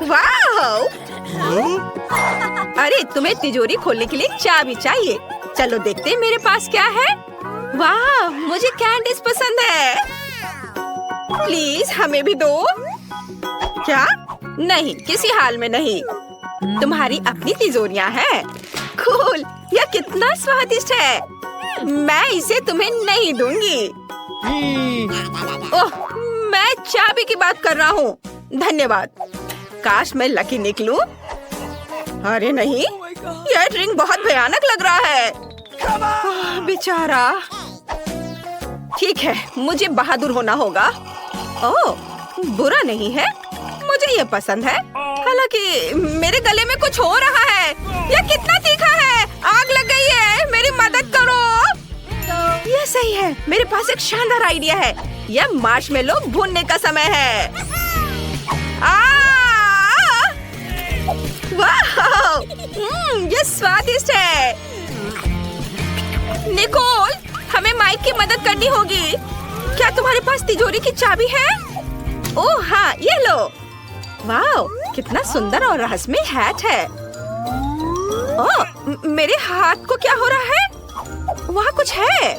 वाह! अरे तुम्हें तिजोरी खोलने के लिए चाबी चाहिए। चलो देखते हैं मेरे पास क्या है। वाह, मुझे कैंडीज पसंद है। प्लीज हमें भी दो। क्या? नहीं, किसी हाल में नहीं। तुम्हारी अपनी तिजोरियां हैं। कूल, यह कितना स्वादिष्ट है। मैं इसे तुम्हें नहीं दूंगी। ओह, मैं चाबी की बात कर रहा हूँ। धन्यवाद। काश मैं लकी निकलूं। अरे नहीं, यह ड्रिंक बहुत भयानक लग रहा है। बेचारा। ठीक है, मुझे बहादुर होना होगा। ओह, बुरा नहीं है, मुझे ये पसंद है। हालांकि मेरे गले में कुछ हो रहा है। यह कितना तीखा है। आग लग गई है, मेरी मदद करो। यह सही है, मेरे पास एक शानदार आइडिया है। यह मार्शमेलो भूनने का समय है। वाह! यह स्वादिष्ट है। निकोल, हमें माइक की मदद करनी होगी। क्या तुम्हारे पास तिजोरी की चाबी है? ओह हाँ, ये लो। वाह, कितना सुंदर और रहस्यमय हैट है। ओह, मेरे हाथ को क्या हो रहा है? वहाँ कुछ है।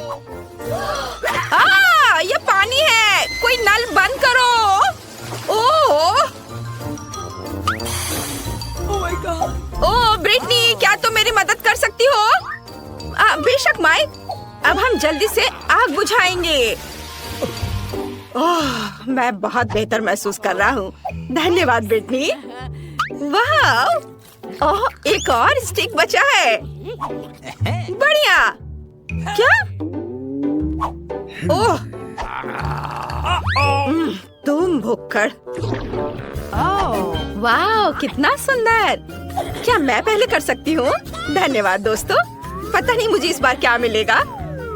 ये पानी है। कोई नल बंद करो। ओह ओह ब्रिटनी, क्या तुम मेरी मदद कर सकती हो? बेशक माइक, अब हम जल्दी से आग बुझाएंगे। ओह, मैं बहुत बेहतर महसूस कर रहा हूँ। धन्यवाद ब्रिटनी। वाह! ओह, एक और स्टिक बचा है। बढ़िया। क्या? ओह, तुम भुक्कड़। वाह, कितना सुंदर। क्या मैं पहले कर सकती हूँ? धन्यवाद दोस्तों। पता नहीं मुझे इस बार क्या मिलेगा।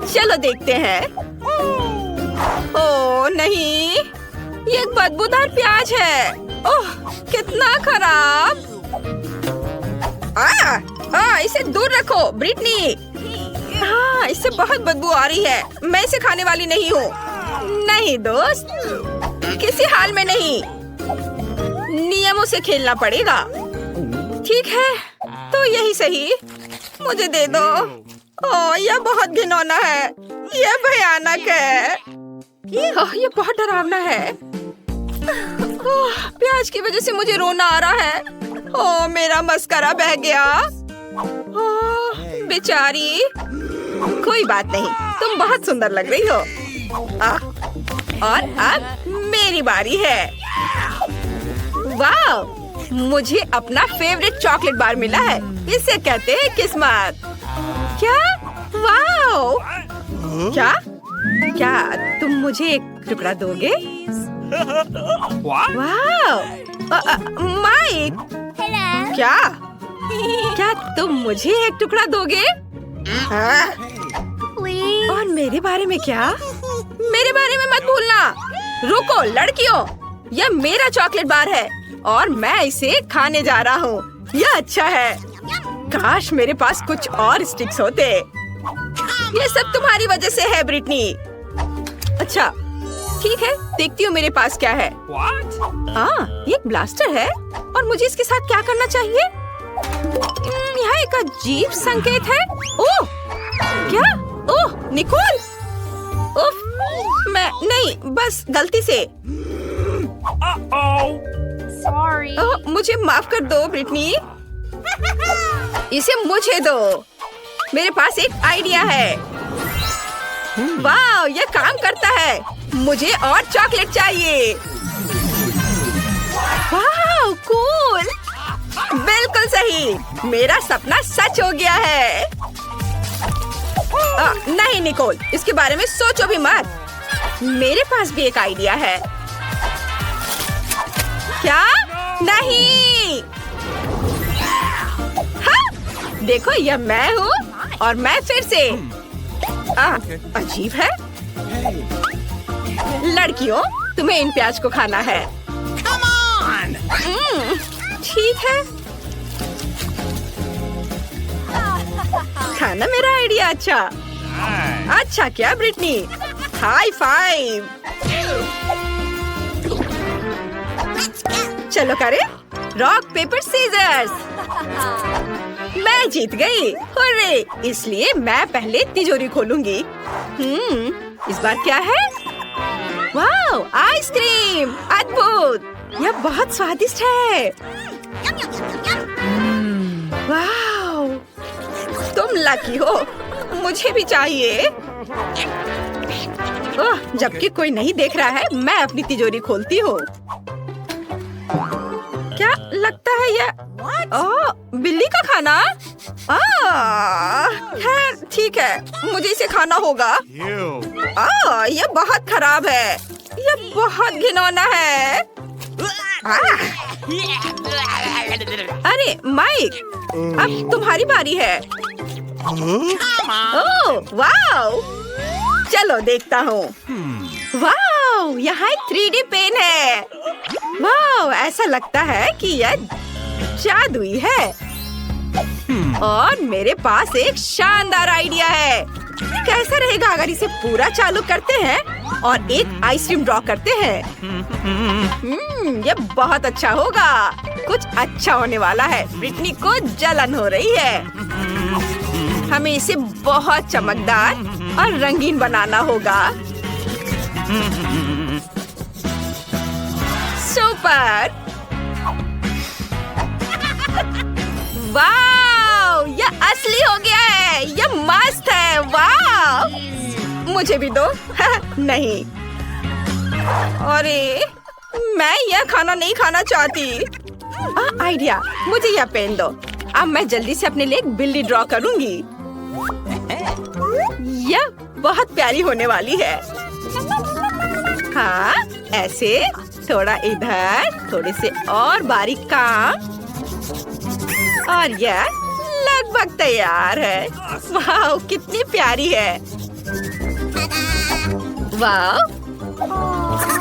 चलो देखते हैं। ओह नहीं, ये एक बदबूदार प्याज है। ओह, कितना खराब। इसे दूर रखो ब्रिटनी। हाँ, इससे बहुत बदबू आ रही है। मैं इसे खाने वाली नहीं हूँ। नहीं दोस्त, किसी हाल में नहीं। नियमों से खेलना पड़ेगा। ठीक है, तो यही सही। मुझे दे दो। ओह, यह बहुत घिनौना है। यह भयानक है। ये बहुत डरावना है। ओह, प्याज की वजह से मुझे रोना आ रहा है। ओह, मेरा मस्करा बह गया। ओह, बेचारी। कोई बात नहीं, तुम बहुत सुंदर लग रही हो। और अब मेरी बारी है। वाह, मुझे अपना फेवरेट चॉकलेट बार मिला है। इसे कहते हैं किस्मत। क्या? वाह! क्या तुम मुझे एक टुकड़ा दोगे? वाह! माइक, क्या तुम मुझे एक टुकड़ा दोगे? और मेरे बारे में क्या? मेरे बारे में मत भूलना। रुको लड़कियों, यह मेरा चॉकलेट बार है और मैं इसे खाने जा रहा हूँ। यह अच्छा है। काश मेरे पास कुछ और स्टिक्स होते। ये सब तुम्हारी वजह से है ब्रिटनी। अच्छा ठीक है, देखती हूँ मेरे पास क्या है। ये एक ब्लास्टर है और मुझे इसके साथ क्या करना चाहिए? यहाँ एक अजीब संकेत है। ओह, क्या? ओह, निकोल। उफ, मैं नहीं, बस गलती से। ओह, मुझे माफ कर दो ब्रिटनी। इसे मुझे दो। मेरे पास एक आइडिया है। वाह, यह काम करता है। मुझे और चॉकलेट चाहिए। वाह, कूल। बिल्कुल सही, मेरा सपना सच हो गया है। नहीं निकोल, इसके बारे में सोचो भी मत। मेरे पास भी एक आइडिया है। क्या? नहीं। हाँ, देखो यह मैं हूँ और मैं फिर से। अजीब है। लड़कियों, तुम्हें इन प्याज को खाना है। ठीक है, खाना मेरा आइडिया। अच्छा क्या ब्रिटनी, हाई फाइव। चलो करें। Rock paper scissors. मैं जीत गई। हुर्रे! इसलिए मैं पहले तिजोरी खोलूंगी। इस बार क्या है? Wow, ice cream! अद्भुत! यह बहुत स्वादिष्ट है। वाओ! तुम लकी हो। मुझे भी चाहिए। ओह, जबकि कोई नहीं देख रहा है, मैं अपनी तिजोरी खोलती हूँ। क्या लगता है यह? ओह, बिल्ली का खाना? खैर ठीक है, मुझे इसे खाना होगा। यह बहुत खराब है। यह बहुत घिनौना है। अरे माइक, अब तुम्हारी बारी है। ओह, वाओ! चलो देखता हूँ। वाओ, यहाँ एक 3D पेन है। वाओ, ऐसा लगता है कि यह जादुई है। और मेरे पास एक शानदार आइडिया है। कैसा रहेगा अगर इसे पूरा चालू करते हैं और एक आइसक्रीम ड्रॉ करते हैं? यह बहुत अच्छा होगा। कुछ अच्छा होने वाला है। ब्रिटनी को जलन हो रही है। हमें इसे बहुत चमकदार और रंगीन बनाना होगा। सुपर! वाओ! यह असली हो गया है। यह मस्त है। वाओ! मुझे भी दो। नहीं। अरे, मैं यह खाना नहीं खाना चाहती। आइडिया! मुझे यह पेन दो। अब मैं जल्दी से अपने लिए एक बिल्ली ड्रॉ करूंगी। यह बहुत प्यारी होने वाली है। हाँ, ऐसे थोड़ा इधर, थोड़े से और बारीक काम, और यह लगभग तैयार है। वाह, कितनी प्यारी है। वाह!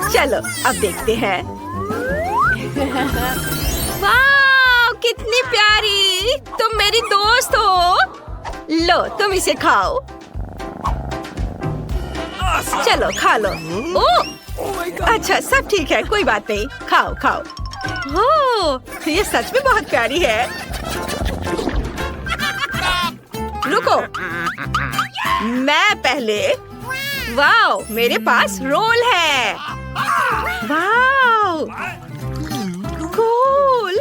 चलो अब देखते हैं। वाह, कितनी प्यारी! तुम मेरी दोस्त हो। लो, तुम इसे खाओ। चलो खा लो। ओह, अच्छा, सब ठीक है, कोई बात नहीं। खाओ खाओ। ओह, ये सच में बहुत प्यारी है। रुको, मैं पहले। वाओ, मेरे पास रोल है। Wow, cool!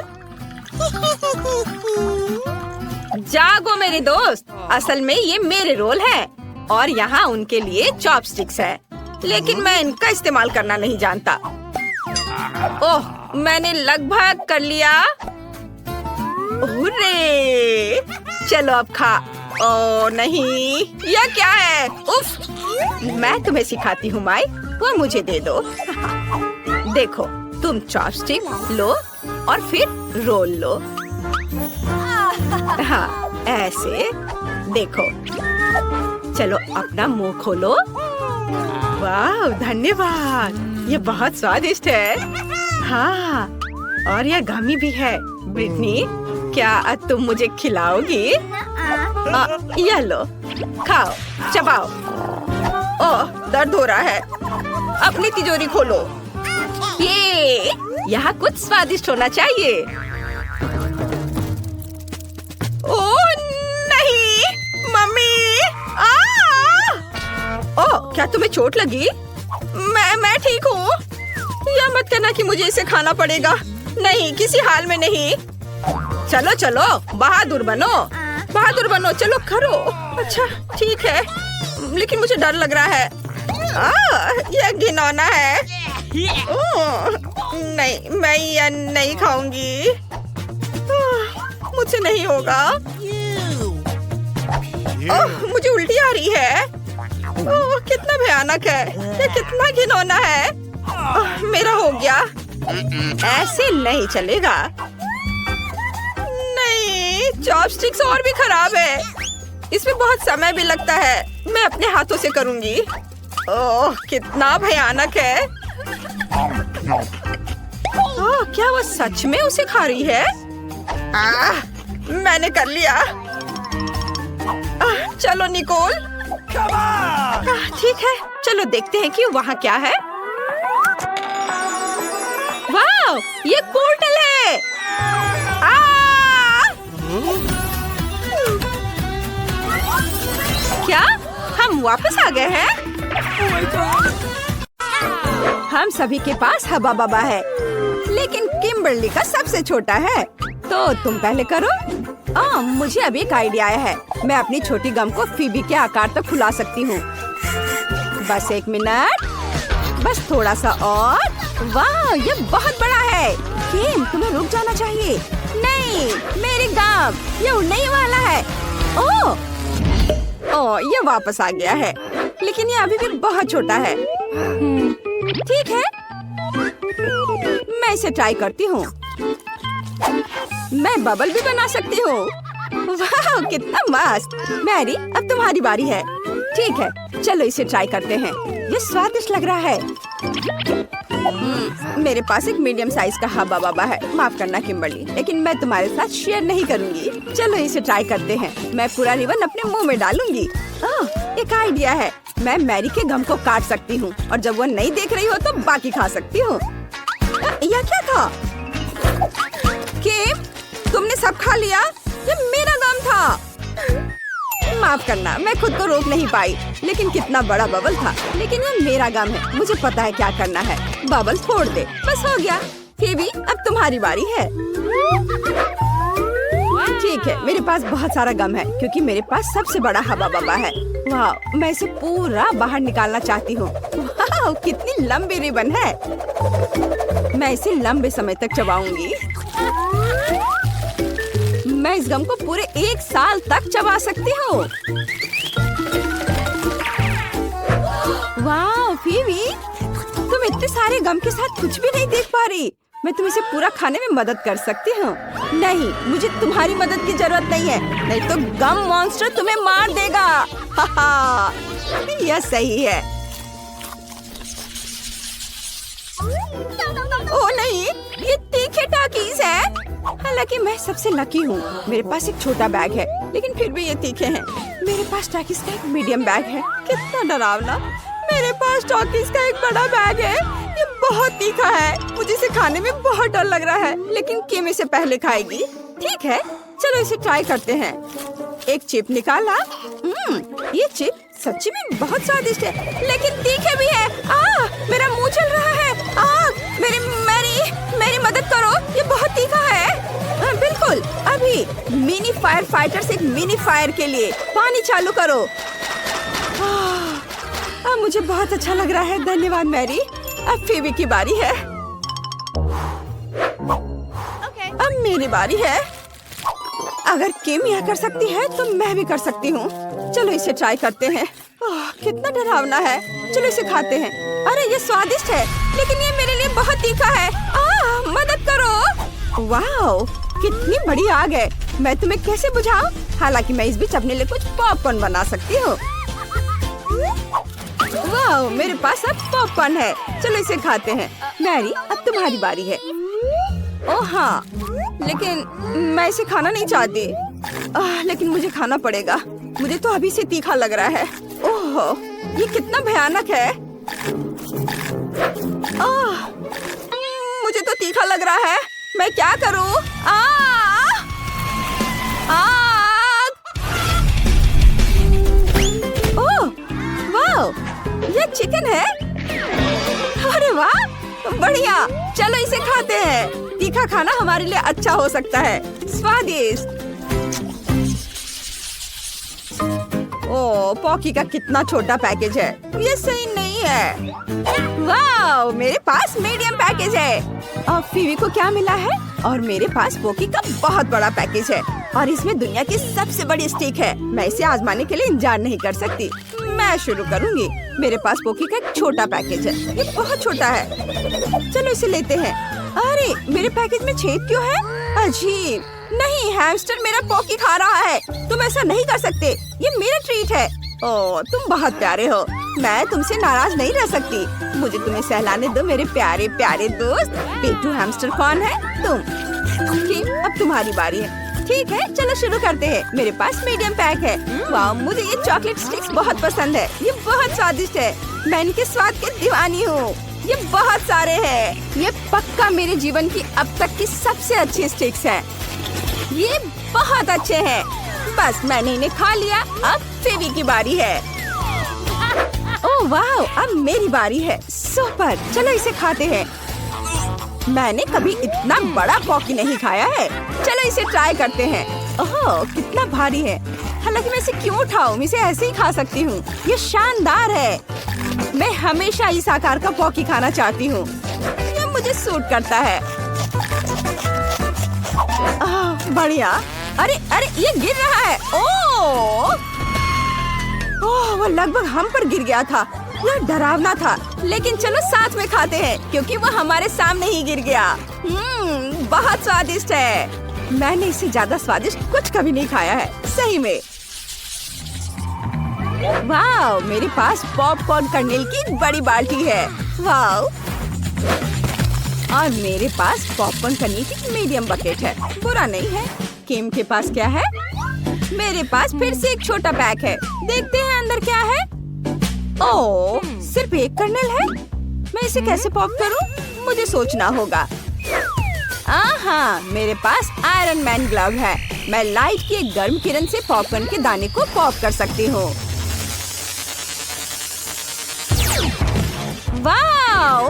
जागो मेरे दोस्त, असल में ये मेरे रोल है और यहाँ उनके लिए चॉपस्टिक्स है, लेकिन मैं इनका इस्तेमाल करना नहीं जानता। ओह, मैंने लगभग कर लिया। हुर्रे! चलो अब खा। ओह नहीं, यह क्या है? उफ! मैं तुम्हें सिखाती हूँ माई, वो मुझे दे दो। देखो, तुम चॉपस्टिक लो और फिर रोल लो। हाँ, ऐसे। देखो, चलो अपना मुंह खोलो। वाह, धन्यवाद। ये बहुत स्वादिष्ट है। हाँ, और यह गमी भी है। ब्रिटनी, क्या तुम मुझे खिलाओगी? यह लो, खाओ, चबाओ। ओह, दर्द हो रहा है। अपनी तिजोरी खोलो। ये यहाँ कुछ स्वादिष्ट होना चाहिए। ओह नहीं, मम्मी! ओह, क्या तुम्हें चोट लगी? मैं ठीक हूँ। यह मत कहना कि मुझे इसे खाना पड़ेगा। नहीं, किसी हाल में नहीं। चलो चलो, बहादुर बनो, बहादुर बनो। चलो करो। अच्छा ठीक है, लेकिन मुझे डर लग रहा है। यह घिनौना है। नहीं, मैं यह नहीं खाऊंगी। मुझसे नहीं होगा। मुझे उल्टी आ रही है। ओह, कितना भयानक है। ये कितना घिनौना है। मेरा हो गया। ऐसे नहीं चलेगा। नहीं, चॉपस्टिक्स और भी खराब है। इसमें बहुत समय भी लगता है। मैं अपने हाथों से करूंगी। ओह, कितना भयानक है। क्या वो सच में उसे खा रही है? मैंने कर लिया। चलो निकोल। ठीक है, चलो देखते हैं कि वहाँ क्या है। वाह, ये पोर्टल है। वापस आ गए हैं। हम सभी के पास हबा बबा है, लेकिन किम्बर्ली का सबसे छोटा है। तो तुम पहले करो। मुझे अभी एक आइडिया आया है। मैं अपनी छोटी गम को फीबी के आकार तक फुला सकती हूँ। बस 1 मिनट, बस थोड़ा सा और। वाह, ये बहुत बड़ा है। किम, तुम्हें रुक जाना चाहिए। नहीं, मेरी गम ये उड़ने ही वाला है। ओह, ये वापस आ गया है, लेकिन ये अभी भी बहुत छोटा है। ठीक है, मैं इसे ट्राई करती हूँ। मैं बबल भी बना सकती हूँ। वाह, कितना मस्त। मैरी, अब तुम्हारी बारी है। ठीक है, चलो इसे ट्राई करते हैं। ये स्वादिष्ट लग रहा है। मेरे पास एक मीडियम साइज का हबा बबा है। माफ करना किम्बर्ली, लेकिन मैं तुम्हारे साथ शेयर नहीं करूंगी। चलो इसे ट्राई करते हैं। मैं पूरा रिबन अपने मुंह में डालूंगी। एक आइडिया है। मैं मैरी के गम को काट सकती हूँ और जब वो नहीं देख रही हो तो बाकी खा सकती हूँ। यह क्या था? किम, तुमने सब खा लिया? ये मेरा गम था। माफ करना, मैं खुद को रोक नहीं पाई। लेकिन कितना बड़ा बबल था। लेकिन ये मेरा गम है, मुझे पता है क्या करना है। बबल फोड़ दे, बस हो गया। फीबी, अब तुम्हारी बारी है। ठीक है, मेरे पास बहुत सारा गम है क्योंकि मेरे पास सबसे बड़ा हबा बबा है। वाह, मैं इसे पूरा बाहर निकालना चाहती हूँ। वाह, कितनी लंबी रिबन है। मैं इसे लंबे समय तक चबाऊंगी। मैं इस गम को पूरे 1 साल तक चबा सकती हूँ। वाह फीबी, तुम इतने सारे गम के साथ कुछ भी नहीं देख पा रही। मैं तुम इसे पूरा खाने में मदद कर सकती हूँ। नहीं, मुझे तुम्हारी मदद की जरूरत नहीं है, नहीं तो गम मॉन्स्टर तुम्हें मार देगा। हाहा, यह सही है। ओह नहीं, ये तीखे टाकीज है। हालांकि मैं सबसे लकी हूँ। मेरे पास एक छोटा बैग है, लेकिन फिर भी ये तीखे हैं। मेरे पास टाकीज का एक मीडियम बैग है। कितना डरावना। मेरे पास टाकीज का एक बड़ा बैग है। ये बहुत तीखा है। मुझे इसे खाने में बहुत डर लग रहा है, लेकिन किम इसे पहले खाएगी। ठीक है, चलो इसे ट्राई करते हैं। एक चिप निकाला। ये चिप सच्ची में बहुत स्वादिष्ट है, लेकिन तीखे भी है। मेरा मुंह चल रहा है। मेरी मदद करो, ये बहुत तीखा है। बिल्कुल, अभी मिनी फायर फाइटर्स एक मिनी फायर के लिए पानी चालू करो। मुझे बहुत अच्छा लग रहा है। धन्यवाद मैरी। अब फीबी की बारी है। अब मेरी बारी है। अगर किम यह कर सकती है तो मैं भी कर सकती हूँ। चलो इसे ट्राई करते हैं। कितना डरावना है। चलो इसे खाते हैं। अरे ये स्वादिष्ट है, लेकिन ये मेरे लिए बहुत तीखा है। मदद करो। वाह, कितनी बड़ी आग है। मैं तुम्हें कैसे बुझाऊं? हालांकि मैं इस बीच अपने लिए कुछ पॉपकॉर्न बना सकती हूँ। वाह, मेरे पास अब पॉपकॉर्न है। चलो इसे खाते हैं। मैरी, अब तुम्हारी बारी है। ओह हाँ, लेकिन मैं इसे खाना नहीं चाहती। लेकिन मुझे खाना पड़ेगा। मुझे तो अभी से तीखा लग रहा है। ओह, ये कितना भयानक है। मुझे तो तीखा लग रहा है। मैं क्या करूं? ओह, वाह, ये चिकन है। अरे वाह, बढ़िया। चलो इसे खाते हैं। तीखा खाना हमारे लिए अच्छा हो सकता है। स्वादिष्ट। ओह, पॉकी का कितना छोटा पैकेज है। ये सही नहीं है। वाह, मेरे पास मीडियम पैकेज है। और फीवी को क्या मिला है? और मेरे पास पोकी का बहुत बड़ा पैकेज है और इसमें दुनिया की सबसे बड़ी स्टिक है। मैं इसे आजमाने के लिए इंतजार नहीं कर सकती। मैं शुरू करूंगी। मेरे पास पोकी का एक छोटा पैकेज है। ये बहुत छोटा है। चलो इसे लेते हैं। अरे, मेरे पैकेज में छेद क्यों है? अजीब। नहीं, हैमस्टर मेरा पोकी खा रहा है। तुम ऐसा नहीं कर सकते। ये मेरा ट्रीट है। ओह, तुम बहुत प्यारे हो। मैं तुमसे नाराज नहीं रह सकती। मुझे तुम्हें सहलाने दो मेरे प्यारे प्यारे दोस्त। पेटू हैमस्टर कौन है? तुम। किम, अब तुम्हारी बारी है। ठीक है, चलो शुरू करते हैं। मेरे पास मीडियम पैक है। वाह, मुझे ये चॉकलेट स्टिक्स बहुत पसंद है। ये बहुत स्वादिष्ट है। मैं इनके स्वाद की दीवानी हूँ। ये बहुत सारे हैं। ये पक्का मेरे जीवन की अब तक की सबसे अच्छी स्टिक्स है। ये बहुत अच्छे हैं। बस मैंने इन्हें खा लिया। अब फेवी की बारी है। ओह वाह, अब मेरी बारी है। सुपर, चलो इसे खाते हैं। मैंने कभी इतना बड़ा पॉकी नहीं खाया है। चलो इसे ट्राई करते हैं। ओह कितना भारी है। हालांकि मैं इसे क्यों उठाऊं, मैं इसे ऐसे ही खा सकती हूँ। ये शानदार है। मैं हमेशा इस आकार का पॉकी खाना चाहती हूँ। ये मुझे सूट करता है। बढ़िया। अरे अरे ये गिर रहा है। ओह वो लगभग हम पर गिर गया था। यह डरावना था, लेकिन चलो साथ में खाते हैं क्योंकि वो हमारे सामने ही गिर गया। बहुत स्वादिष्ट है। मैंने इससे ज्यादा स्वादिष्ट कुछ कभी नहीं खाया है, सही में। वाह, मेरे पास पॉपकॉर्न कर्नेल की बड़ी बाल्टी है। वाह, और मेरे पास पॉपकॉर्न कर्नेल की मीडियम बकेट है। बुरा नहीं है। किम के पास क्या है? मेरे पास फिर से एक छोटा पैक है। देखते हैं अंदर क्या है। ओह, सिर्फ एक कर्नेल है। मैं इसे कैसे पॉप करूं? मुझे सोचना होगा। हाँ, मेरे पास आयरन मैन ग्लव है। मैं लाइट की एक गर्म किरण से पॉपकॉर्न के दाने को पॉप कर सकती हूँ। वाह,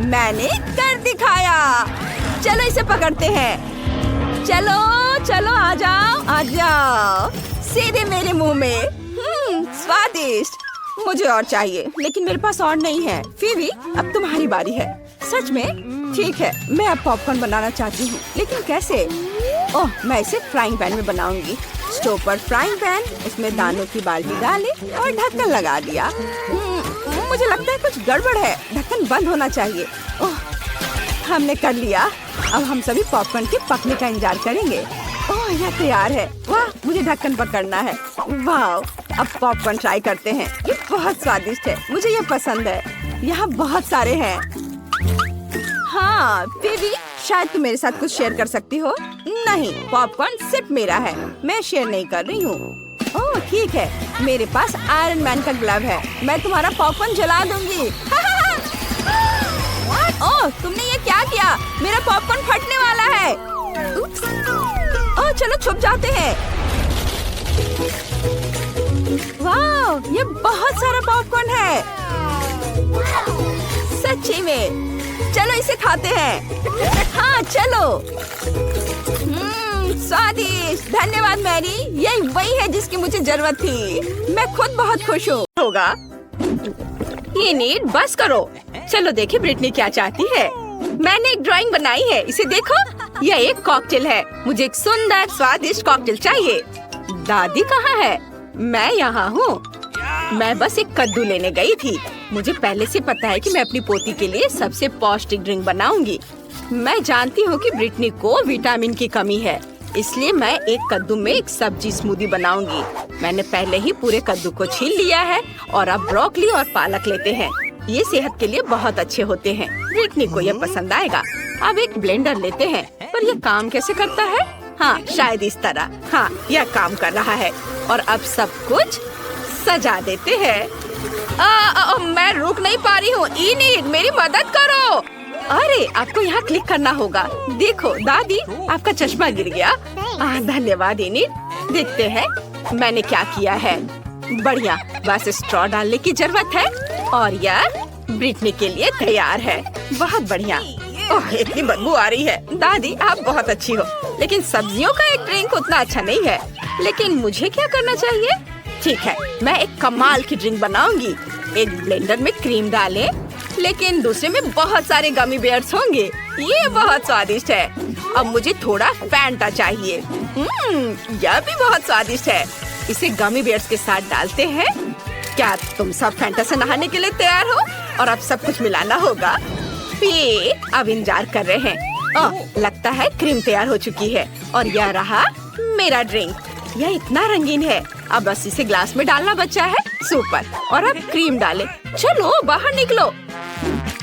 मैंने कर दिखाया। चलो इसे पकड़ते हैं। चलो चलो आ जाओ, आ जाओ सीधे मेरे मुंह में। स्वादिष्ट। मुझे और चाहिए, लेकिन मेरे पास और नहीं है। फिर अब तुम्हारी बारी है। सच में? ठीक है, मैं अब पॉपकॉर्न बनाना चाहती हूँ, लेकिन कैसे? ओह, मैं इसे फ्राइंग पैन में बनाऊंगी। स्टोव पर फ्राइंग पैन, उसमें दानों की बाल्टी डाले और ढक्कन लगा दिया। मुझे लगता है कुछ गड़बड़ है। ढक्कन बंद होना चाहिए। ओह, हमने कर लिया। अब हम सभी पॉपकॉर्न के पकने का इंतजार करेंगे। ओह, यह तैयार है। वाह, मुझे ढक्कन पकड़ना है। वाह, अब पॉपकॉर्न ट्राई करते हैं। ये बहुत स्वादिष्ट है, मुझे ये पसंद है। यहाँ बहुत सारे हैं। हाँ, फिर शायद तुम मेरे साथ कुछ शेयर कर सकती हो। नहीं, पॉपकॉर्न सिर्फ मेरा है, मैं शेयर नहीं कर रही हूँ। ओह ठीक है, मेरे पास आयरन मैन का ग्लव है। मैं तुम्हारा पॉपकॉर्न जला दूंगी। ओह, तुमने ये क्या किया? मेरा पॉपकॉर्न फटने वाला है। ओह, चलो छुप जाते हैं। वाह, ये बहुत सारा पॉपकॉर्न है। सच्ची में। चलो इसे खाते हैं। हाँ चलो। स्वादिष्ट। धन्यवाद मैरी, यही वही है जिसकी मुझे जरूरत थी। मैं खुद बहुत खुश हूँ। होगा ये नीड, बस करो। चलो देखे ब्रिटनी क्या चाहती है। मैंने एक ड्राइंग बनाई है, इसे देखो। यह एक कॉकटेल है। मुझे एक सुंदर स्वादिष्ट कॉकटेल चाहिए। दादी कहाँ है? मैं यहाँ हूँ। मैं बस एक कद्दू लेने गई थी। मुझे पहले से पता है कि मैं अपनी पोती के लिए सबसे पौष्टिक ड्रिंक बनाऊंगी। मैं जानती हूँ कि ब्रिटनी को विटामिन की कमी है, इसलिए मैं एक कद्दू में एक सब्जी स्मूदी बनाऊंगी। मैंने पहले ही पूरे कद्दू को छील लिया है और अब ब्रोकली और पालक लेते हैं। ये सेहत के लिए बहुत अच्छे होते हैं। ब्रिटनी को ये पसंद आएगा। अब एक ब्लेंडर लेते हैं, पर ये काम कैसे करता है? हाँ, शायद इस तरह। हाँ, यह काम कर रहा है। और अब सब कुछ सजा देते हैं। मैं रुक नहीं पा रही हूँ। इनीड, मेरी मदद करो। अरे, आपको यहाँ क्लिक करना होगा। देखो दादी, आपका चश्मा गिर गया। धन्यवाद इनीड। देखते हैं मैंने क्या किया है। बढ़िया, बस स्ट्रॉ डालने की जरूरत है और यह ब्रिटनी के लिए तैयार है। बहुत बढ़िया। ओह, इतनी बदबू आ रही है। दादी, आप बहुत अच्छी हो, लेकिन सब्जियों का एक ड्रिंक उतना अच्छा नहीं है। लेकिन मुझे क्या करना चाहिए? ठीक है, मैं एक कमाल की ड्रिंक बनाऊंगी। एक ब्लेंडर में क्रीम डालें, लेकिन दूसरे में बहुत सारे गमी बेयर्स होंगे। ये बहुत स्वादिष्ट है। अब मुझे थोड़ा फैंटा चाहिए। यह भी बहुत स्वादिष्ट है। इसे गमी बेयर्स के साथ डालते हैं। क्या तुम सब फैंटा से नहाने के लिए तैयार हो? और अब सब कुछ मिलाना होगा। फिर अब इंतजार कर रहे हैं। लगता है क्रीम तैयार हो चुकी है और यह रहा मेरा ड्रिंक। यह इतना रंगीन है। अब बस इसे ग्लास में डालना बचा है। सुपर। और अब क्रीम डालें। चलो बाहर निकलो।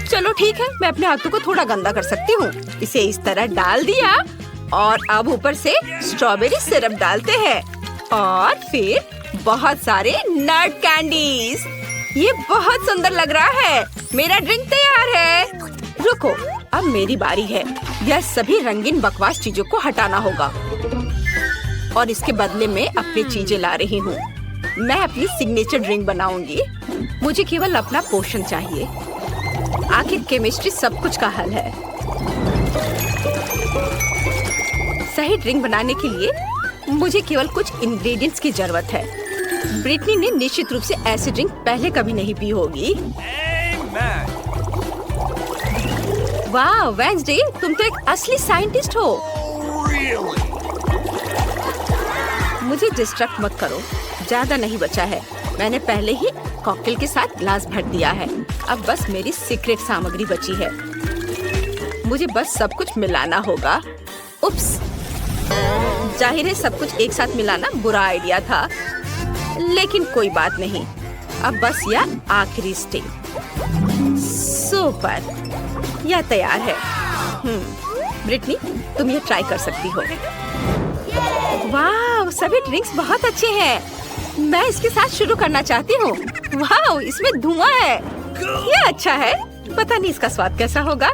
चलो ठीक है, मैं अपने हाथों को थोड़ा गंदा कर सकती हूँ। इसे इस तरह डाल दिया और अब ऊपर से स्ट्रॉबेरी सिरप डालते हैं और फिर बहुत सारे नट कैंडीज। ये बहुत सुंदर लग रहा है। मेरा ड्रिंक तैयार है। रुको, अब मेरी बारी है। यह सभी रंगीन बकवास चीजों को हटाना होगा और इसके बदले में अपनी चीजें ला रही हूँ। मैं अपनी सिग्नेचर ड्रिंक बनाऊंगी। मुझे केवल अपना पोषण चाहिए। आखिर केमिस्ट्री सब कुछ का हल है। सही ड्रिंक बनाने के लिए मुझे केवल कुछ इंग्रेडिएंट्स की जरूरत है। ब्रिटनी ने निश्चित रूप से ऐसी ड्रिंक पहले कभी नहीं पी होगी। वाह वेंसडे, तुम तो एक असली साइंटिस्ट हो। मुझे डिस्ट्रैक्ट मत करो, ज्यादा नहीं बचा है। मैंने पहले ही कॉकटेल के साथ ग्लास भर दिया है। अब बस मेरी सीक्रेट सामग्री बची है। मुझे बस सब कुछ मिलाना होगा। उप्स, जाहिर है सब कुछ एक साथ मिलाना बुरा आइडिया था, लेकिन कोई बात नहीं। अब बस यह आखिरी स्टेप। सुपर, यह तैयार है। ब्रिटनी, तुम ये ट्राई कर सकती हो। वाह, सभी ड्रिंक्स बहुत अच्छे हैं। मैं इसके साथ शुरू करना चाहती हूँ। वाह, इसमें धुआं है। ये अच्छा है। पता नहीं इसका स्वाद कैसा होगा।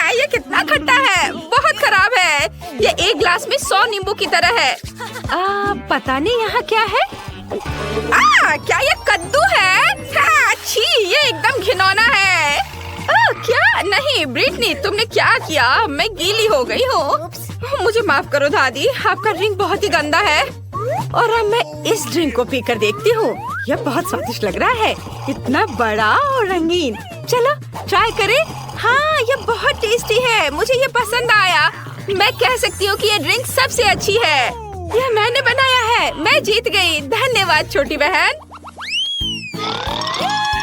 ये कितना खट्टा है, बहुत खराब है। ये एक ग्लास में 100 नींबू की तरह है। पता नहीं यहाँ क्या है। क्या ये कद्दू है? छी, ये एकदम घिनौना है। क्या? नहीं ब्रिटनी, तुमने क्या किया? मैं गीली हो गई हूँ। मुझे माफ करो दादी, आपका ड्रिंक बहुत ही गंदा है। और अब मैं इस ड्रिंक को पीकर देखती हूँ। यह बहुत स्वादिष्ट लग रहा है, इतना बड़ा और रंगीन। चलो ट्राई करें। हाँ, ये बहुत टेस्टी है, मुझे ये पसंद आया। मैं कह सकती हूँ कि ये ड्रिंक सबसे अच्छी है। यह मैंने बनाया है, मैं जीत गई। धन्यवाद छोटी बहन।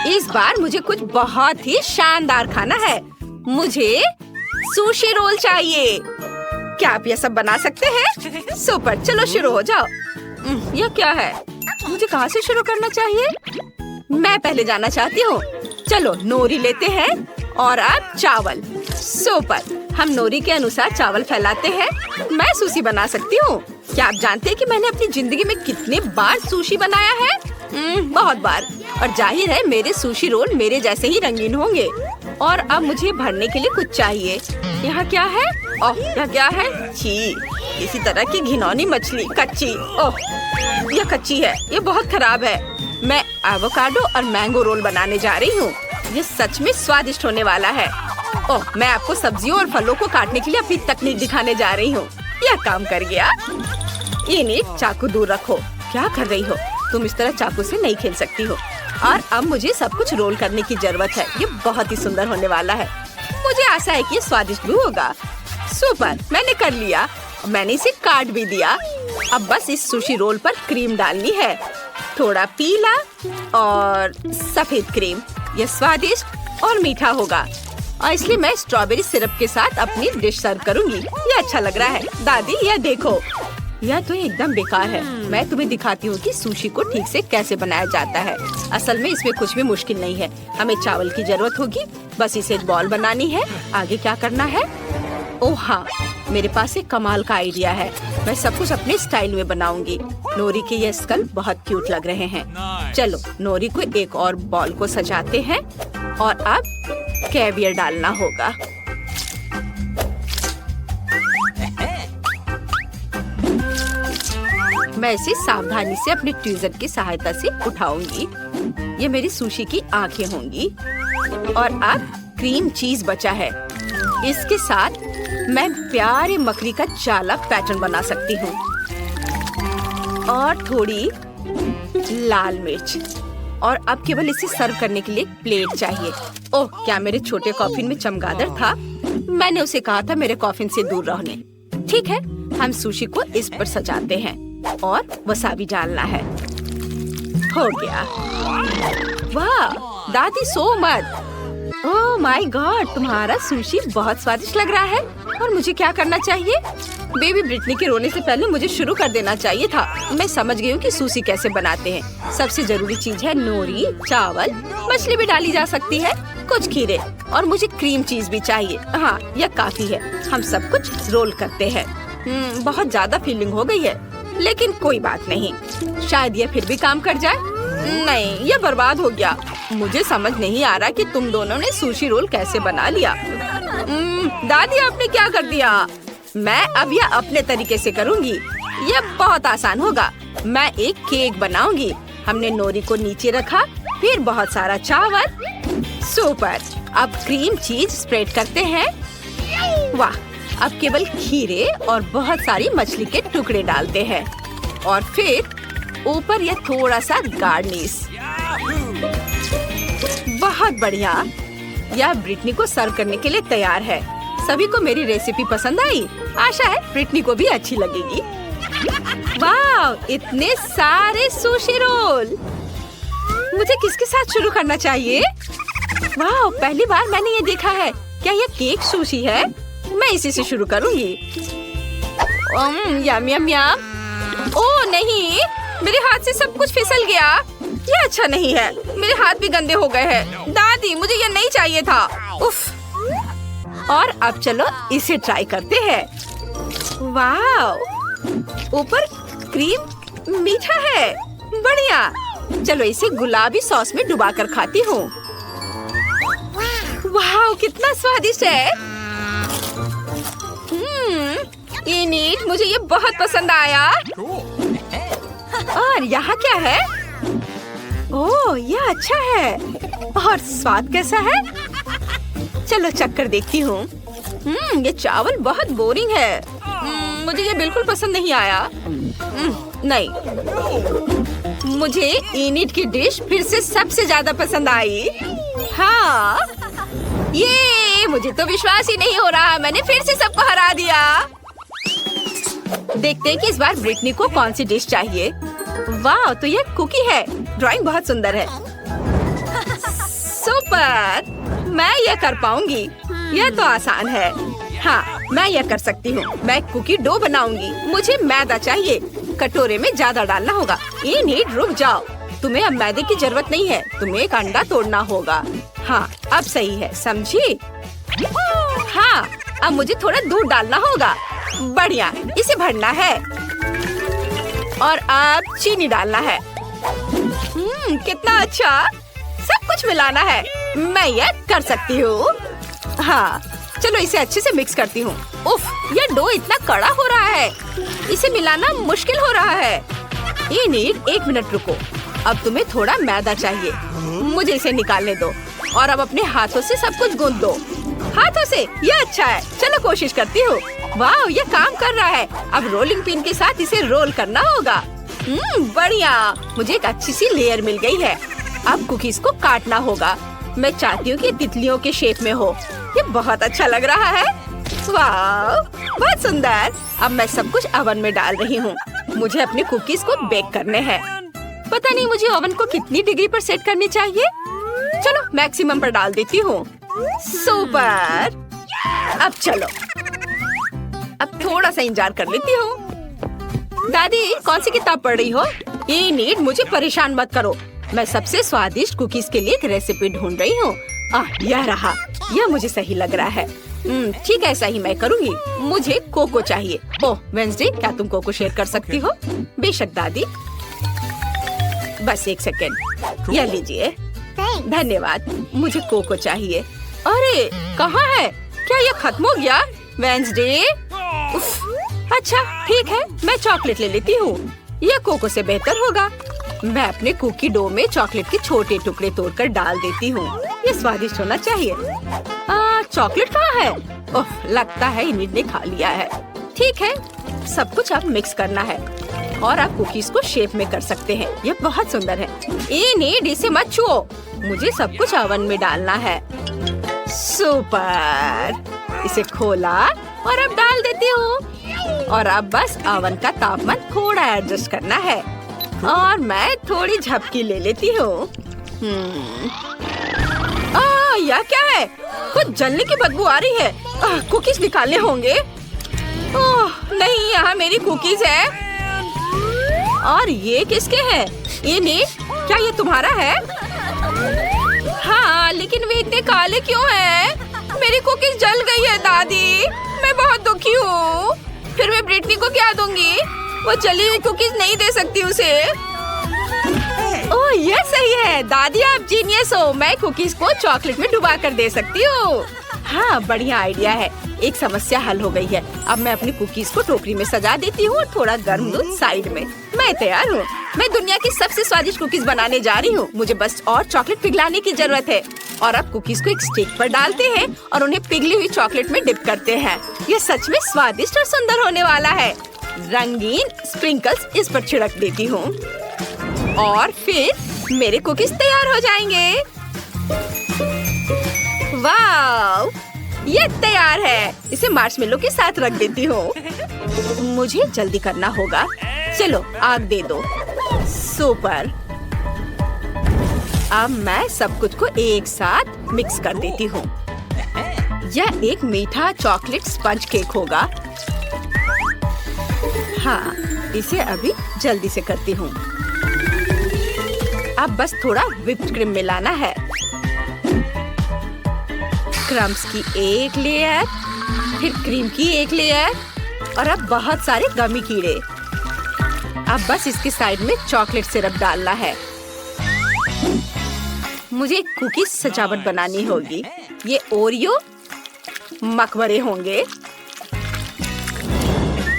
इस बार मुझे कुछ बहुत ही शानदार खाना है। मुझे सुशी रोल चाहिए। क्या आप ये सब बना सकते हैं? सुपर, चलो शुरू हो जाओ। यह क्या है? मुझे कहाँ से शुरू करना चाहिए? मैं पहले जाना चाहती हूँ। चलो नोरी लेते हैं और अब चावल। सुपर, हम नोरी के अनुसार चावल फैलाते हैं। मैं सुशी बना सकती हूँ। क्या आप जानते हैं कि मैंने अपनी जिंदगी में कितने बार सुशी बनाया है? बहुत बार। और जाहिर है मेरे सुशी रोल मेरे जैसे ही रंगीन होंगे। और अब मुझे भरने के लिए कुछ चाहिए। यहाँ क्या है? ओह, यह क्या है? छी, इसी तरह की घिनौनी मछली, कच्ची। ओह, यह कच्ची है, ये बहुत खराब है। मैं एवोकाडो और मैंगो रोल बनाने जा रही हूँ। ये सच में स्वादिष्ट होने वाला है। ओह, मैं आपको सब्जियों और फलों को काटने के लिए अपनी तकनीक दिखाने जा रही हूँ। यह काम कर गया। ये चाकू दूर रखो। क्या कर रही हो तुम? इस तरह चाकू से नहीं खेल सकती हो। और अब मुझे सब कुछ रोल करने की जरूरत है। ये बहुत ही सुंदर होने वाला है। मुझे आशा है कि ये स्वादिष्ट भी होगा। सुपर, मैंने कर लिया। मैंने इसे काट भी दिया। अब बस इस सुशी रोल पर क्रीम डालनी है, थोड़ा पीला और सफेद क्रीम। यह स्वादिष्ट और मीठा होगा और इसलिए मैं स्ट्रॉबेरी सिरप के साथ अपनी डिश सर्व करूंगी। ये अच्छा लग रहा है। दादी, यह देखो, यह तो एकदम बेकार है। मैं तुम्हें दिखाती हूँ कि सुशी को ठीक से कैसे बनाया जाता है। असल में इसमें कुछ भी मुश्किल नहीं है। हमें चावल की जरूरत होगी, बस इसे बॉल बनानी है। आगे क्या करना है? ओह हाँ, मेरे पास एक कमाल का आइडिया है। मैं सब कुछ अपने स्टाइल में बनाऊंगी। नोरी के ये स्कल बहुत क्यूट लग रहे हैं। चलो नोरी को एक और बॉल को सजाते हैं और अब कैवियर डालना होगा। मैं इसे सावधानी से अपने ट्वीजर की सहायता से उठाऊंगी। ये मेरी सुशी की आंखें होंगी। और अब क्रीम चीज बचा है। इसके साथ मैं प्यारे मकड़ी का चालाक पैटर्न बना सकती हूँ। और थोड़ी लाल मिर्च। और अब केवल इसे सर्व करने के लिए प्लेट चाहिए। ओह, क्या मेरे छोटे कॉफिन में चमगादड़ था? मैंने उसे कहा था मेरे कॉफिन से दूर रहने। ठीक है, हम सुशी को इस पर सजाते हैं और वसाबी डालना है। हो गया। वाह दादी, सो मत। ओह माय गॉड, तुम्हारा सुशी बहुत स्वादिष्ट लग रहा है। और मुझे क्या करना चाहिए? बेबी ब्रिटनी के रोने से पहले मुझे शुरू कर देना चाहिए था। मैं समझ गई हूँ कि सुशी कैसे बनाते हैं। सबसे जरूरी चीज है नोरी, चावल, मछली भी डाली जा सकती है, कुछ खीरे और मुझे क्रीम चीज भी चाहिए। हाँ, यह काफी है। हम सब कुछ रोल करते हैं। बहुत ज्यादा फीलिंग हो गई है, लेकिन कोई बात नहीं। शायद ये फिर भी काम कर जाए। नहीं, ये बर्बाद हो गया। मुझे समझ नहीं आ रहा कि तुम दोनों ने सुशी रोल कैसे बना लिया। दादी, आपने क्या कर दिया? मैं अब यह अपने तरीके से करूँगी। यह बहुत आसान होगा। मैं एक केक बनाऊंगी। हमने नोरी को नीचे रखा, फिर बहुत सारा चावल। सुपर। अब क्रीम चीज स्प्रेड करते हैं। वाह, अब केवल खीरे और बहुत सारी मछली के टुकड़े डालते हैं और फिर ऊपर यह थोड़ा सा गार्निश। बहुत बढ़िया। यह ब्रिटनी को सर्व करने के लिए तैयार है। सभी को मेरी रेसिपी पसंद आई। आशा है ब्रिटनी को भी अच्छी लगेगी। वाह, इतने सारे सुशी रोल। मुझे किसके साथ शुरू करना चाहिए? वाह, पहली बार मैंने ये देखा है। क्या यह केक सुशी है? मैं इसी से शुरू करूंगी। यम यम यम। ओह नहीं, मेरे हाथ से सब कुछ फिसल गया। ये अच्छा नहीं है। मेरे हाथ भी गंदे हो गए हैं। दादी, मुझे ये नहीं चाहिए था। उफ। और अब चलो इसे ट्राई करते हैं। वाह, ऊपर क्रीम मीठा है। बढ़िया। चलो इसे गुलाबी सॉस में डुबाकर खाती हूँ। वाह, कितना स्वादिष्ट है। इनिट, मुझे ये बहुत पसंद आया। और यहाँ क्या है? ओह, यह अच्छा है। और स्वाद कैसा है? चलो चक्कर देखती हूँ। ये चावल बहुत बोरिंग है। मुझे ये बिल्कुल पसंद नहीं आया। नहीं, मुझे इनिट की डिश फिर से सबसे ज्यादा पसंद आई। हाँ, ये मुझे तो विश्वास ही नहीं हो रहा। मैंने फिर से सबको हरा दिया। देखते हैं कि इस बार ब्रिटनी को कौन सी डिश चाहिए। वाह, तो ये कुकी है। ड्राइंग बहुत सुंदर है। सुपर। मैं ये कर पाऊंगी। यह तो आसान है। हाँ, मैं यह कर सकती हूँ। मैं कुकी डो बनाऊंगी। मुझे मैदा चाहिए। कटोरे में ज्यादा डालना होगा। इनिट, रुक जाओ। तुम्हें अब मैदे की जरूरत नहीं है। तुम्हें एक अंडा तोड़ना होगा। हाँ, अब सही है, समझी? हाँ, अब मुझे थोड़ा दूध डालना होगा। बढ़िया, इसे भरना है और अब चीनी डालना है। कितना अच्छा। सब कुछ मिलाना है। मैं यह कर सकती हूँ। हाँ, चलो इसे अच्छे से मिक्स करती हूँ। उफ, यह डो इतना कड़ा हो रहा है। इसे मिलाना मुश्किल हो रहा है। इनिट, 1 मिनट रुको। अब तुम्हें थोड़ा मैदा चाहिए। मुझे इसे निकालने दो और अब अपने हाथों से सब कुछ गूंथ दो। हाथों से? यह अच्छा है। चलो कोशिश करती हूँ। वाह, ये काम कर रहा है। अब रोलिंग पिन के साथ इसे रोल करना होगा। बढ़िया। मुझे एक अच्छी सी लेयर मिल गई है। अब कुकीज को काटना होगा। मैं चाहती हूँ कि तितलियों के शेप में हो। ये बहुत अच्छा लग रहा है। वाह, बहुत सुंदर। अब मैं सब कुछ ओवन में डाल रही हूँ। मुझे अपने कुकीज को बेक करने हैं। पता नहीं मुझे ओवन को कितनी डिग्री पर सेट करनी चाहिए। चलो मैक्सिमम पर डाल देती हूँ। सुपर। अब चलो, अब थोड़ा सा इंतजार कर लेती हूँ। दादी, कौन सी किताब पढ़ रही हो? इनिट, मुझे परेशान मत करो। मैं सबसे स्वादिष्ट कुकीज के लिए एक रेसिपी ढूंढ रही हूँ। यह रहा। यह मुझे सही लग रहा है। ठीक है, ऐसा ही मैं करूँगी। मुझे कोको चाहिए। ओह वेंसडे, क्या तुम कोको शेयर कर सकती हो? बेशक दादी। बस 1 सेकेंड। यह लीजिए। धन्यवाद। मुझे कोको चाहिए। अरे कहाँ है? क्या यह खत्म हो गया? वेंसडे। अच्छा ठीक है, मैं चॉकलेट ले लेती हूँ। यह कोको से बेहतर होगा। मैं अपने कुकी डो में चॉकलेट के छोटे टुकड़े तोड़कर डाल देती हूँ। ये स्वादिष्ट होना चाहिए। चॉकलेट कहाँ है? ओह, लगता है इनिट ने खा लिया है। ठीक है, सब कुछ अब मिक्स करना है और आप कुकीज को शेप में कर सकते हैं। ये बहुत सुंदर है। इनिट, इसे मत छुओ। मुझे सब कुछ ओवन में डालना है। सुपर। इसे खोला और अब डाल देती हूँ। और अब बस ओवन का तापमान थोड़ा एडजस्ट करना है और मैं थोड़ी झपकी ले लेती हूँ। यह क्या है? कुछ जलने की बदबू आ रही है। कुकीज निकालने होंगे। ओह नहीं, यहाँ मेरी कुकीज है। और ये किसके हैं? इनिट, क्या ये तुम्हारा है? हाँ, लेकिन वे इतने काले क्यों हैं? मेरी कुकीज जल गई है दादी। मैं बहुत दुखी हूँ। फिर मैं ब्रिटनी को क्या दूंगी? वो जली हुई कुकीज नहीं दे सकती उसे। ओह ये सही है दादी, आप जीनियस हो। मैं कुकीज को चॉकलेट में डुबा कर दे सकती हूँ। हाँ, बढ़िया आइडिया है। एक समस्या हल हो गई है। अब मैं अपनी कुकीज को टोकरी में सजा देती हूँ और थोड़ा गर्म दूध साइड में। मैं तैयार हूँ। मैं दुनिया की सबसे स्वादिष्ट कुकीज बनाने जा रही हूँ। मुझे बस और चॉकलेट पिघलाने की जरूरत है। और अब कुकीज को एक स्टिक पर डालते हैं और उन्हें पिघली हुई चॉकलेट में डिप करते हैं। ये सच में स्वादिष्ट और सुंदर होने वाला है। रंगीन स्प्रिंकल्स इस पर छिड़क देती हूँ और फिर मेरे कुकीज तैयार हो जाएंगे। वाव! ये तैयार है। इसे मार्शमेलो के साथ रख देती हूँ। मुझे जल्दी करना होगा। चलो आग दे दो। सुपर। अब मैं सब कुछ को एक साथ मिक्स कर देती हूँ। यह एक मीठा चॉकलेट स्पंज केक होगा। हाँ, इसे अभी जल्दी से करती हूँ। अब बस थोड़ा व्हिप्ड क्रीम मिलाना है। क्रम्स की एक लेयर, फिर क्रीम की एक लेयर और अब बहुत सारे गमी कीड़े। अब बस इसके साइड में चॉकलेट सिरप डालना है। मुझे एक कुकी सजावट बनानी होगी। ये ओरियो मकबरे होंगे।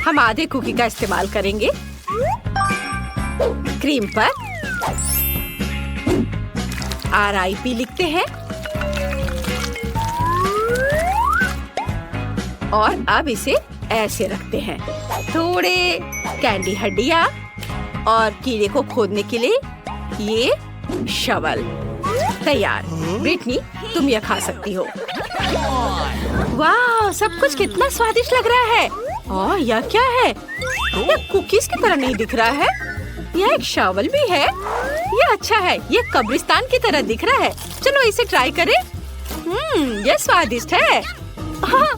हम आधे कुकी का इस्तेमाल करेंगे। क्रीम पर RIP लिखते हैं और अब इसे ऐसे रखते हैं। थोड़े कैंडी हड्डियाँ और कीड़े को खोदने के लिए ये शवल तैयार। ब्रिटनी, तुम यह खा सकती हो। वाह, सब कुछ कितना स्वादिष्ट लग रहा है। और यह क्या है? यह कुकीज की तरह नहीं दिख रहा है। यह एक शवल भी है। यह अच्छा है। यह कब्रिस्तान की तरह दिख रहा है। चलो इसे ट्राई करें। यह स्वादिष्ट है। हाँ,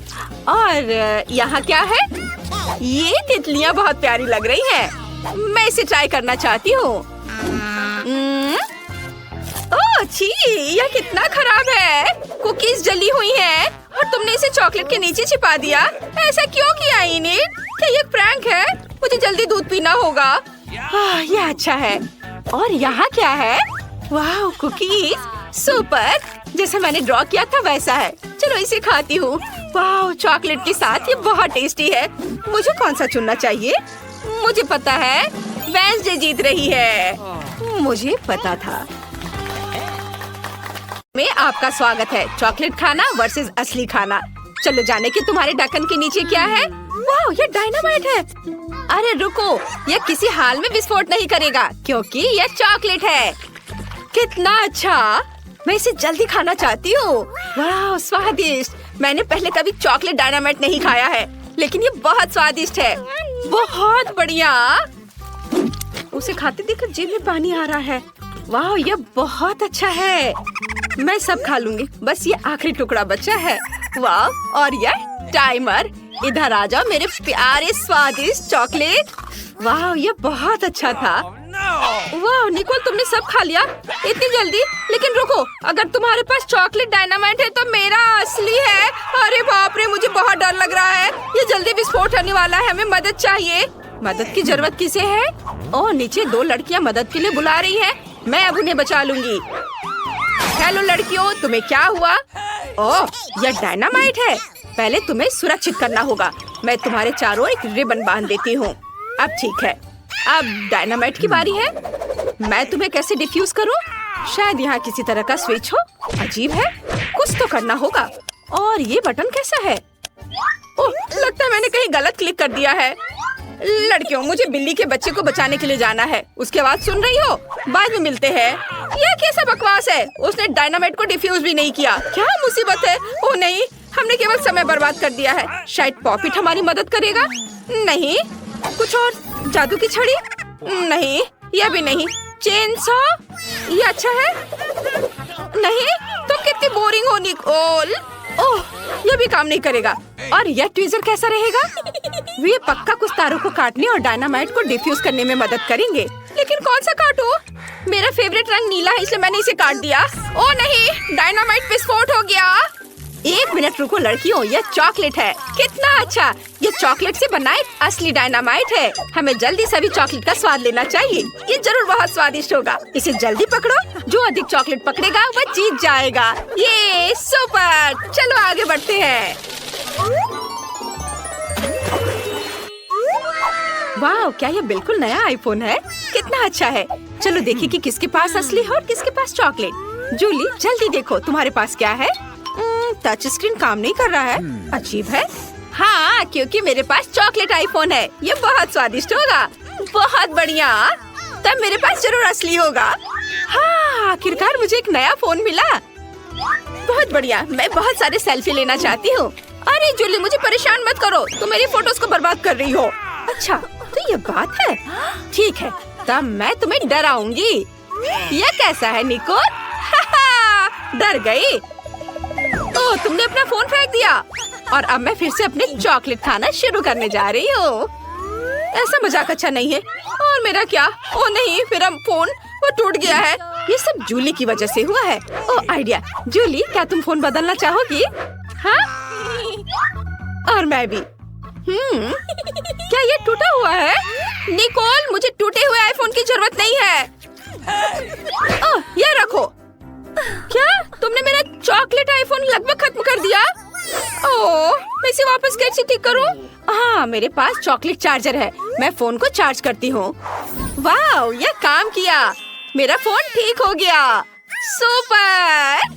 और यहाँ क्या है? ये तितलियाँ बहुत प्यारी लग रही हैं। मैं इसे ट्राई करना चाहती हूँ। ओह छी, यह कितना खराब है। कुकीज जली हुई हैं और तुमने इसे चॉकलेट के नीचे छिपा दिया। ऐसा क्यों किया इनिट? क्या ये प्रैंक है? मुझे जल्दी दूध पीना होगा। यह अच्छा है। और यहाँ क्या है? वाह, कुकीज सुपर। जैसे मैंने ड्रॉ किया था वैसा है। चलो इसे खाती हूँ। वाह, चॉकलेट के साथ ये बहुत टेस्टी है। मुझे कौन सा चुनना चाहिए? मुझे पता है, वेडनेसडे जीत रही है। मुझे पता था। में आपका स्वागत है। चॉकलेट खाना वर्सेस असली खाना। चलो जाने कि तुम्हारे ढक्कन के नीचे क्या है। वाह, ये डायनामाइट है। अरे रुको, यह किसी हाल में विस्फोट नहीं करेगा क्योंकि यह चॉकलेट है। कितना अच्छा। मैं इसे जल्दी खाना चाहती हूँ। वाह, स्वादिष्ट। मैंने पहले कभी चॉकलेट डायनामाइट नहीं खाया है, लेकिन ये बहुत स्वादिष्ट है। बहुत बढ़िया। उसे खाते देखकर जीभ में पानी आ रहा है। वाह, ये बहुत अच्छा है। मैं सब खा लूंगी। बस ये आखिरी टुकड़ा बचा है। वाह, और यह टाइमर। इधर आ जाओ मेरे प्यारे स्वादिष्ट चॉकलेट। वाह, ये बहुत अच्छा था। वाह निकोल, तुमने सब खा लिया इतनी जल्दी? लेकिन रुको, अगर तुम्हारे पास चॉकलेट डायनामाइट है तो मेरा असली है। अरे बाप रे, मुझे बहुत डर लग रहा है। ये जल्दी विस्फोट होने वाला है। हमें मदद चाहिए। मदद की जरूरत किसे है? ओह, नीचे दो लड़कियां मदद के लिए बुला रही हैं। मैं अब उन्हें बचा लूंगी। हेलो लड़कियों, तुम्हें क्या हुआ? ओह, यह डायनामाइट है। पहले तुम्हें सुरक्षित करना होगा। मैं तुम्हारे चारों एक रिबन बांध देती हूँ। अब ठीक है। अब डायनामाइट की बारी है। मैं तुम्हें कैसे डिफ्यूज करूं? शायद यहाँ किसी तरह का स्विच हो। अजीब है, कुछ तो करना होगा। और ये बटन कैसा है? ओह, लगता है मैंने कहीं गलत क्लिक कर दिया है। लड़कियों, मुझे बिल्ली के बच्चे को बचाने के लिए जाना है। उसकी आवाज सुन रही हो? बाद में मिलते हैं। यह कैसा बकवास है? उसने डायनामाइट को डिफ्यूज भी नहीं किया। क्या मुसीबत है? ओह नहीं, हमने केवल समय बर्बाद कर दिया है। शायद पॉपिट हमारी मदद करेगा। नहीं, कुछ और? जादू की छड़ी? नहीं, यह भी नहीं। Chain saw? ये अच्छा है। नहीं, तुम कितनी बोरिंग हो निकोल। ओह, यह भी काम नहीं करेगा। और यह ट्वीजर कैसा रहेगा? वे पक्का कुछ तारों को काटने और डायनामाइट को डिफ्यूज करने में मदद करेंगे। लेकिन कौन सा काटूं? मेरा फेवरेट रंग नीला है, इसलिए मैंने इसे काट दिया। ओह नहीं, डायनामाइट विस्फोट हो गया। एक मिनट रुको लड़कियों, यह चॉकलेट है। कितना अच्छा। ये चॉकलेट से बना एक असली डायनामाइट है। हमें जल्दी सभी चॉकलेट का स्वाद लेना चाहिए। ये जरूर बहुत स्वादिष्ट होगा। इसे जल्दी पकड़ो। जो अधिक चॉकलेट पकड़ेगा वह जीत जाएगा। ये सुपर। चलो आगे बढ़ते हैं। वाह, क्या ये बिल्कुल नया आईफोन है? कितना अच्छा है। चलो देखिए कि किसके पास असली है और किसके पास चॉकलेट। जूली जल्दी देखो तुम्हारे पास क्या है। टच स्क्रीन काम नहीं कर रहा है, अजीब है। हाँ, क्योंकि मेरे पास चॉकलेट आईफोन है। ये बहुत स्वादिष्ट होगा। बहुत बढ़िया, तब मेरे पास जरूर असली होगा। हाँ, आखिरकार मुझे एक नया फोन मिला। बहुत बढ़िया, मैं बहुत सारे सेल्फी लेना चाहती हूँ। अरे जूली, मुझे परेशान मत करो, तुम मेरी फोटोज को बर्बाद कर रही हो। अच्छा, तो ये बात है। ठीक है, तब मैं तुम्हें डराऊंगी। ये कैसा है निकोल? डर गई? ओह, तुमने अपना फोन फेंक दिया और अब मैं फिर से अपने चॉकलेट खाना शुरू करने जा रही हूँ। ऐसा मजाक अच्छा नहीं है। और मेरा क्या? ओह नहीं, मेरा फोन वो टूट गया है। ये सब जूली की वजह से हुआ है। ओह आइडिया। जूली, क्या तुम फोन बदलना चाहोगी? हाँ, और मैं भी। क्या ये टूटा हुआ है? निकोल, मुझे टूटे हुए आईफोन की जरूरत नहीं है। ओह, ये रखो। क्या तुमने मेरा चॉकलेट आईफोन लगभग खत्म कर दिया? ओह, मैं इसे वापस कैसे ठीक करूं? हाँ, मेरे पास चॉकलेट चार्जर है। मैं फोन को चार्ज करती हूँ। वाह, ये काम किया। मेरा फोन ठीक हो गया। सुपर!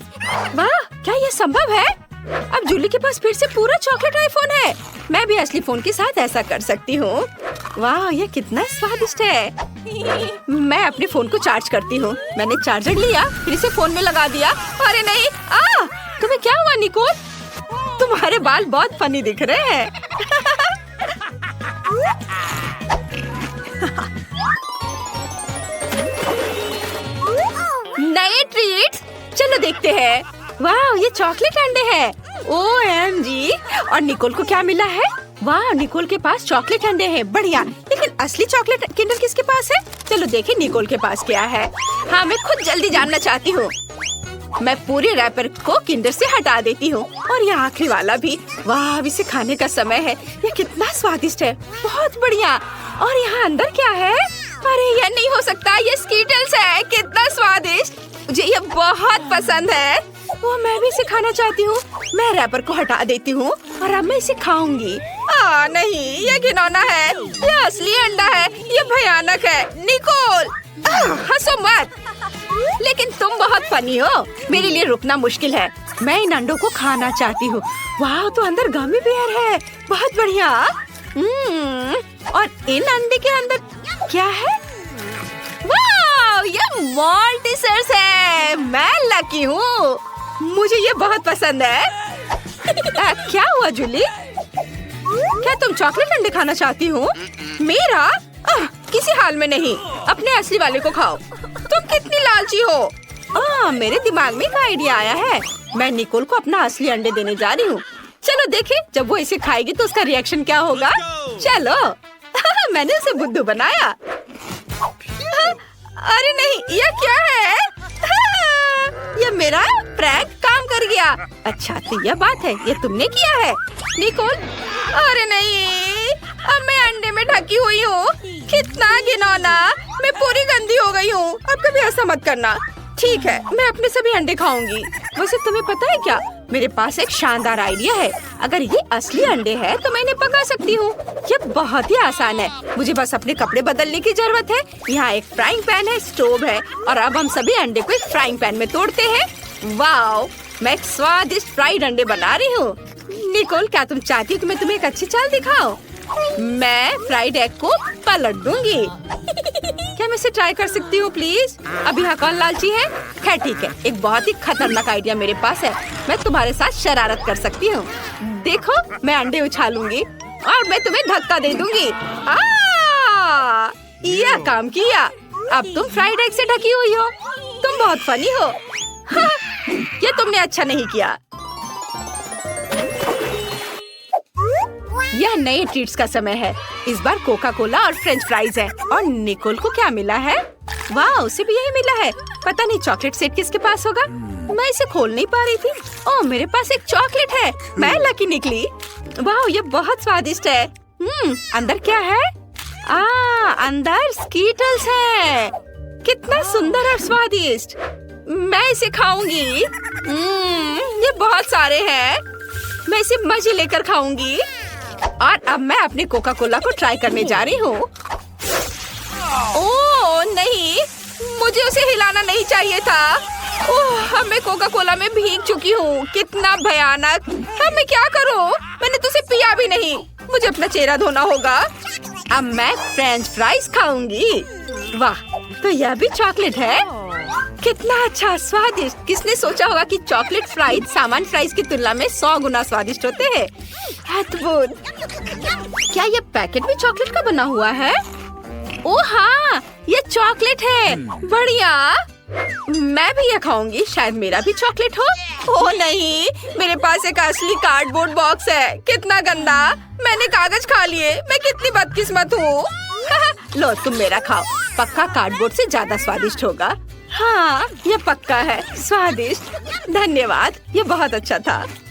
वाह, क्या ये संभव है? अब जूली के पास फिर से पूरा चॉकलेट आईफोन है। मैं भी असली फोन के साथ ऐसा कर सकती हूँ। वाह, ये कितना स्वादिष्ट है। मैं अपने फोन को चार्ज करती हूँ। मैंने चार्जर लिया, फिर इसे फोन में लगा दिया। अरे नहीं, तुम्हें क्या हुआ निकोल? तुम्हारे बाल बहुत फनी दिख रहे हैं। नए ट्रीट्स, चलो देखते हैं। वाह, ये चॉकलेट अंडे हैं। OMG! और निकोल को क्या मिला है? वाह, निकोल के पास चॉकलेट अंडे हैं। बढ़िया, लेकिन असली चॉकलेट किंडर किसके पास है? चलो देखें निकोल के पास क्या है। हाँ, मैं खुद जल्दी जानना चाहती हूँ। मैं पूरे रैपर को किंडर से हटा देती हूँ और ये आखिरी वाला भी। वाह, अब इसे खाने का समय है। ये कितना स्वादिष्ट है। बहुत बढ़िया। और यहाँ अंदर क्या है? अरे ये नहीं हो सकता, ये स्कीटल्स है। कितना स्वादिष्ट, मुझे ये बहुत पसंद है। वो मैं भी इसे खाना चाहती हूँ। मैं रैपर को हटा देती हूँ और अब मैं इसे खाऊंगी। नहीं, ये घिनौना है। ये असली अंडा है। ये भयानक है। निकोल, हंसो मत। लेकिन तुम बहुत फनी हो। मेरे लिए रुकना मुश्किल है। मैं इन अंडों को खाना चाहती हूँ। वाह, तो अंदर गमी बेयर है। बहुत बढ़िया। और इन अंडे के अंदर क्या है? वाह, ये मॉल्टिसर्स है। मैं लकी हूँ, मुझे ये बहुत पसंद है। क्या हुआ जूली? क्या तुम चॉकलेट अंडे खाना चाहती हो? मेरा? किसी हाल में नहीं। अपने असली वाले को खाओ। तुम कितनी लालची हो। मेरे दिमाग में एक आइडिया आया है। मैं निकोल को अपना असली अंडे देने जा रही हूँ। चलो देखें, जब वो इसे खाएगी तो उसका रिएक्शन क्या होगा। चलो। मैंने उसे बुद्धू बनाया। अरे नहीं, ये क्या है? ये मेरा प्रैंक काम कर गया। अच्छा, तो यह बात है, ये तुमने किया है निकोल? अरे नहीं, अब मैं अंडे में ढकी हुई हूँ। कितना घिनौना, मैं पूरी गंदी हो गई हूँ। अब कभी ऐसा मत करना। ठीक है, मैं अपने सभी अंडे खाऊंगी। वैसे तुम्हें पता है क्या, मेरे पास एक शानदार आइडिया है। अगर ये असली अंडे हैं तो मैं इन्हें पका सकती हूँ। ये बहुत ही आसान है। मुझे बस अपने कपड़े बदलने की जरूरत है। यहाँ एक फ्राइंग पैन है, स्टोव है और अब हम सभी अंडे को एक फ्राइंग पैन में तोड़ते हैं। वाओ, मैं एक स्वादिष्ट फ्राइड अंडे बना रही हूँ। निकोल, क्या तुम चाहती हो कि मैं तुम्हें एक अच्छी चाल दिखाऊं? मैं फ्राइड एग को पलट दूंगी। क्या मैं इसे ट्राई कर सकती हूँ प्लीज? अब यहाँ कौन लालची है? खैर ठीक है, एक बहुत ही खतरनाक आइडिया मेरे पास है। मैं तुम्हारे साथ शरारत कर सकती हूँ। देखो, मैं अंडे उछालूंगी और मैं तुम्हें धक्का दे दूंगी। यह काम किया। अब तुम फ्राइड एग से ढकी हुई हो। तुम बहुत फनी हो। ये तुमने अच्छा नहीं किया। यह नए ट्रीट्स का समय है। इस बार कोका कोला और फ्रेंच फ्राइज है। और निकोल को क्या मिला है? वाह, उसे भी यही मिला है। पता नहीं चॉकलेट सेट किसके पास होगा। मैं इसे खोल नहीं पा रही थी। ओह, मेरे पास एक चॉकलेट है। मैं लकी निकली। वाह, ये बहुत स्वादिष्ट है। अंदर क्या है? अंदर स्कीटल्स है। कितना सुंदर और स्वादिष्ट। मैं इसे खाऊंगी। ये बहुत सारे हैं। मैं इसे मजे लेकर खाऊंगी। और अब मैं अपने कोका कोला को ट्राई करने जा रही हूँ। ओह नहीं, मुझे उसे हिलाना नहीं चाहिए था। ओह, अब मैं कोका कोला में भीग चुकी हूँ। कितना भयानक। अब मैं क्या करूँ? मैंने तो उसे पिया भी नहीं। मुझे अपना चेहरा धोना होगा। अब मैं फ्रेंच फ्राइज खाऊंगी। वाह, तो यह भी चॉकलेट है। कितना अच्छा, स्वादिष्ट। किसने सोचा होगा कि चॉकलेट फ्राइज सामान्य फ्राइज की तुलना में 100 गुना स्वादिष्ट होते हैं। अद्भुत। क्या ये पैकेट भी चॉकलेट का बना हुआ है? ओह हाँ, ये चॉकलेट है। बढ़िया, मैं भी ये खाऊंगी। शायद मेरा भी चॉकलेट हो। ओह नहीं, मेरे पास एक असली कार्डबोर्ड बॉक्स है। कितना गंदा। मैंने कागज खा लिए। मैं कितनी बदकिस्मत हूँ। लो, तुम मेरा खाओ। पक्का कार्डबोर्ड से ज्यादा स्वादिष्ट होगा। हाँ, ये पक्का है स्वादिष्ट। धन्यवाद, ये बहुत अच्छा था।